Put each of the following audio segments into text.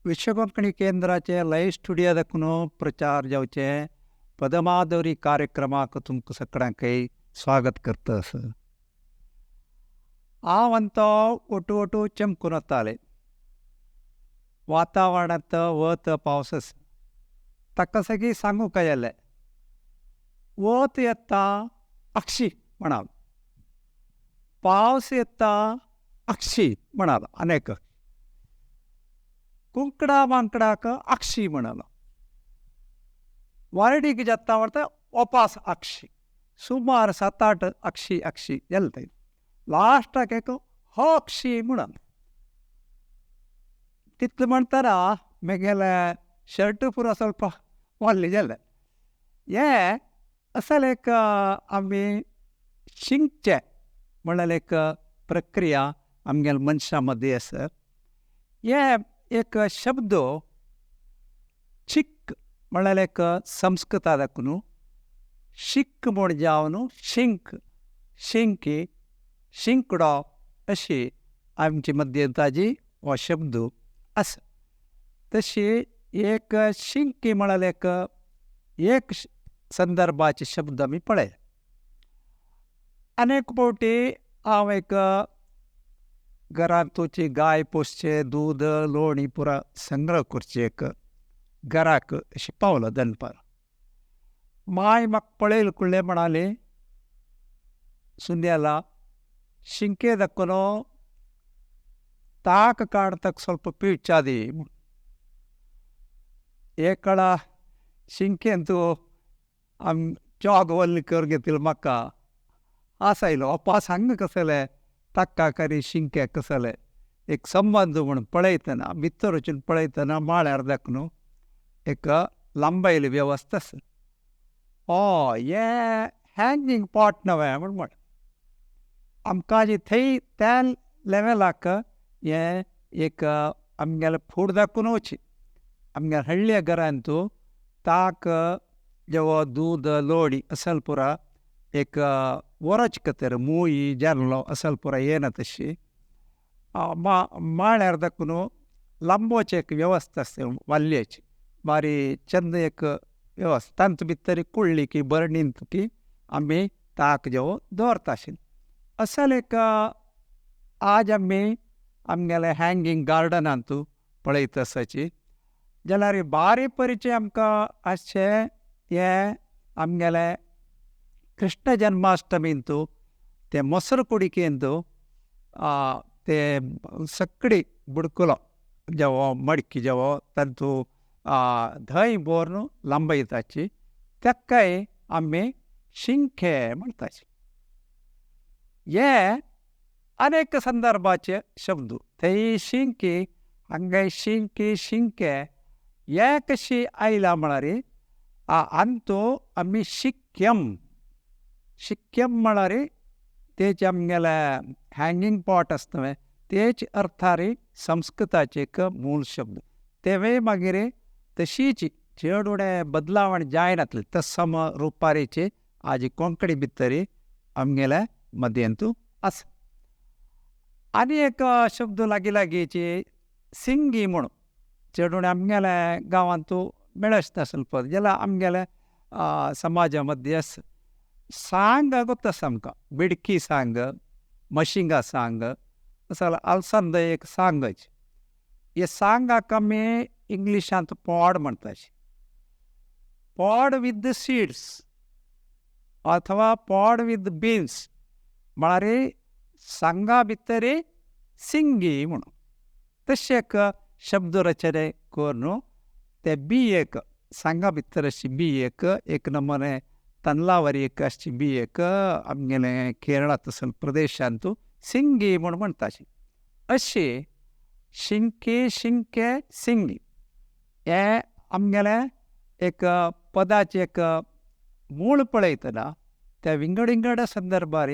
विश्वकोंकणी केंद्राचे live studio प्रचार जावचे पदमाधुरी कार्यक्रमाक तुमकां सगळ्यांकय स्वागत करता सर. हांव ओटू चमकून वताले वातावरणांत वत पावस आसा ताका सगळीं सांगूं काय जालें वत येता अक्षी म्हणाल पावस येता अक्षी म्हणाल अनेक कुंकडा मांकडाक अक्षी म्हणाल वारडीक जाता वरता ओपास अक्षी सुमार 7-8 अक्षी अक्षी जालें लास्टाक एक हो अक्षी म्हणून तितलें म्हणटना म्हगेले शर्ट पुरो ಸ್ವಲ್ಪ वाडलें जालें हें असल एक आमी शिंकचे म्हणल्यार एक प्रक्रिया आमगेल्या मनशा मदीं आसा. हे एक शब्द चिक म्हणल्यार एक संस्कृता दाखून शिक म्हूण जावन शिंक शिंकी शिंकडो अशी आमचे मध्य ताजी हो शब्द आसा. तशी एक शिंकी म्हळ्यार एक संदर्भाचे शब्द आमी पळय. अनेक फावटी हांव एक घरांत तुची गाय पोसचे दूद लोणी पुरा संग्रह करचे एक घराक अशी पावलो दनपार. माय म्हाका पळयलें कुळ्ळें म्हणाली सुन्याला शिंके दाखून ताक काड ताका ಸ್ವಲ್ಪ पीठ चा दी म्हूण. एक कळा शिंकेन तूं आमी च्याग वल्ल कर घेतिल्लो म्हाका आसायलो ओपास हांगा कसले ताका करी शिंके कसले एक संबंद म्हूण पळयतना भितर वचून पळयतना माळ्यार दाखून एक लांबयली वेवस्था आसा. हें हँगींग पॉट नवें म्हण आमकां थंय त्या लेवलाक हें एक आमगेलें फूड दाखून वची आमगे हळ्ळ्या घरांत ताक जेवो दूद लोणी असल पुरा एक वरच कतर मूय जाल्लो असल पुरा येना तशी माळ्यार दाखून लांबोची एक वेवस्था आसता वाल्ल्याची बारी चंद एक वेवस्था तांत भितर कुळ्ळी की बरणींत की आमी ताक जेवो दवरता आशिल्ले. असल एक आज आमी आमगेले हँगींग गार्डनांत पळयता आसाची जाल्यार बारी परिचय आमकां आसचे हे आमगेले कृष्ण जन्माष्टमींत ते मोसर कुडिकेंत ते सकडी बुडकुलो जेवो मडकी जेवो तातूंत धंय बोरून लांबयताची ताकाय आमी शिंके म्हणटाची. हे अनेक संदर्भाचे शब्द थंय शिंकी हांगा शिंकी शिंके हे कशी आयला म्हळ्यार अंतू आमी शिक्यम शिक्यम म्हळ्यार तेचे आमगेले हँगींग पॉट आसता न्हय तेच अर्थार संस्कृताचे एक मूळ शब्द. तेवे मागीर तशीच चड उणें बदलावण जायनातले तत्सम रुपारेचे आज कोंकणी भितर आमगेल्या मद्यांतू आसा. आनी एक शब्द लागींचे सिंगी म्हूण चड उणें आमगेल्या गांवांत मेळच नासलो पळय जाल्यार आमगेल्या समाजा मदीं आसा. सांग गोत आसा आमकां बिडकी सांग मशिंगा सांग असल अलसंद एक सांगच. हे सांगाक आमी इंग्लिशांत पॉड म्हणटात. पॉड वीथ द सीड्स अथवा पॉड वीथ बीन्स म्हळ्यार सांगा भितर सिंगी म्हणून तशें एक शब्द रचने करून ते बियेक सांगा भितर अशी बियेक एक नमूने तनलावरी एक अशी बियेक आमगेले केरळांत असल प्रदेशांत सिंगी म्हूण म्हणटात. अशी शिंकी शिंके सिंगी हे आमगेले एक पदाचे एक मूळ पळयतना त्या विंगड विंगड संदर्भार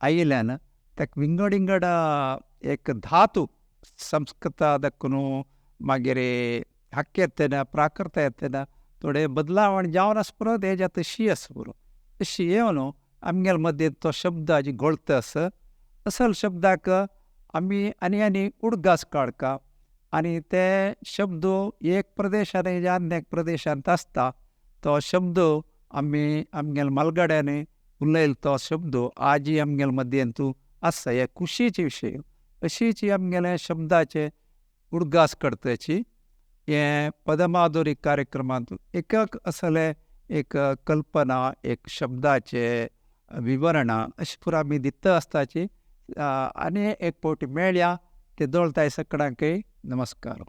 आयिल्ल्यान ताका विंगड विंगड एक धातू संस्कृता दाखून मागीर हक्क येतना प्राकृत येतना थोडे बदलावण जावन आसा पुरो तेज्या तशी आसा पुरो अशी येवन आमगेले मदीं तो शब्द हाजी घोळत आसा. असल शब्दाक आमी आनी उडगास काडका आणि ते शब्द एक प्रदेशान अन्य प्रदेशांत आसता. तो शब्द आमी आमगेल्या मालगाड्याने उलयलो तो शब्द आजी आमगेल्या मद्यंतू आसा. हे खुशीचे विशय. अशीच आमगेल्या शब्दाचे उडगास करताची हे पदमाधुरी कार्यक्रमांत एक असले एक कल्पना एक शब्दाचे विवरणां अशी पुरो आमी दिता आसताची. आनी एक फावटी मेळया ते दोळताय सकडांकय नमस्कार.